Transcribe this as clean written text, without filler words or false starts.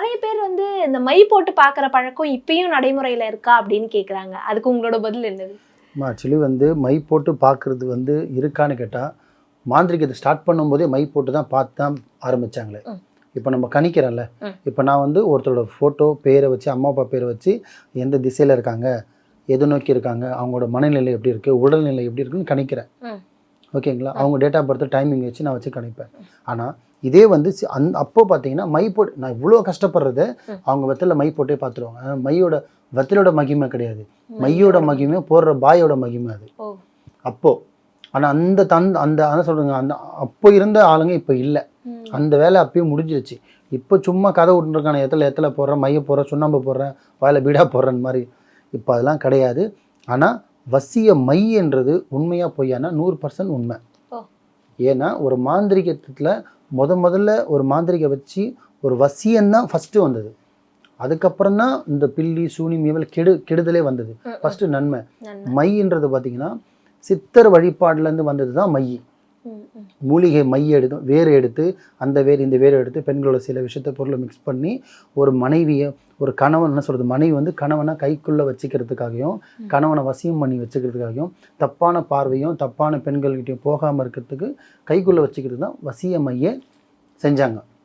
நிறைய பேர் வந்து இந்த மை போட்டு பார்க்குற பழக்கம் இப்பயும் நடைமுறையில் இருக்கா அப்படின்னு கேட்குறாங்க. அதுக்கு உங்களோட பதில் என்னது? ஆக்சுவலி வந்து மை போட்டு பார்க்குறது வந்து இருக்கான்னு கேட்டால், மாந்திரிகத்தை ஸ்டார்ட் பண்ணும்போதே மை போட்டு தான் பார்த்து தான் ஆரம்பித்தாங்களே. இப்போ நம்ம கணிக்கிறோம்ல, இப்போ நான் வந்து ஒருத்தரோட ஃபோட்டோ பேரை வச்சு, அம்மா அப்பா பேரை வச்சு எந்த திசையில் இருக்காங்க, எது நோக்கி இருக்காங்க, அவங்களோட மனநிலை எப்படி இருக்குது, உடல்நிலை எப்படி இருக்குன்னு கணிக்கிறேன். ஓகேங்களா? அவங்க டேட் ஆஃப் பர்த் டைமிங் வச்சு நான் வச்சு கணிப்பேன். ஆனால் இதே வந்து அப்போ பார்த்தீங்கன்னா மை போட்டு நான் இவ்வளோ கஷ்டப்படுறது அவங்க வெத்தலை மை போட்டே பார்த்துருவாங்க. மையோட வெத்தலோட மகிமை கிடையாது, மையோட மகிமை போடுற பாயோட மகிமை அது அப்போ. ஆனால் அந்த அதான் சொல்கிறேங்க, அந்த அப்போ இருந்த ஆளுங்க இப்போ இல்லை. அந்த வேலை அப்பயும் முடிஞ்சிருச்சு. இப்போ சும்மா கதை விட்டுருக்கான எத்தலை போடுறேன், மைய போடுறேன், சுண்ணாம்பு போடுறேன், வாயில் பீடா போடுறேன் மாதிரி. இப்போ அதெல்லாம் கிடையாது. ஆனால் வசிய மை என்றது உண்மையாக பொய்யானா 100% உண்மை. ஏன்னா ஒரு மாந்திரிகத்தில் முதல்ல ஒரு மாந்திரிகை வச்சு ஒரு வசியம்தான் ஃபஸ்ட்டு வந்தது. அதுக்கப்புறம் தான் இந்த பில்லி சூனியம் இவள் கெடுதலே வந்தது. ஃபஸ்ட்டு நன்மை. மைன்றது பார்த்தீங்கன்னா சித்தர் வழிபாடுலேருந்து வந்தது தான் மை. மூலிகை மை எடுத்து வேறு எடுத்து அந்த வேர் இந்த வேர் எடுத்து பெண்களோட சில விஷயத்த பொருளை மிக்ஸ் பண்ணி ஒரு மனைவியை ஒரு கணவன் என்ன சொல்கிறது, மனைவி வந்து கணவனை கைக்குள்ளே வச்சுக்கிறதுக்காகவும் கணவனை வசியம் பண்ணி வச்சுக்கிறதுக்காகவும் தப்பான பார்வையும் தப்பான பெண்கள்கிட்டையும் போகாமல் இருக்கிறதுக்கு கைக்குள்ளே வச்சுக்கிறது தான் வசிய மையை செஞ்சாங்க.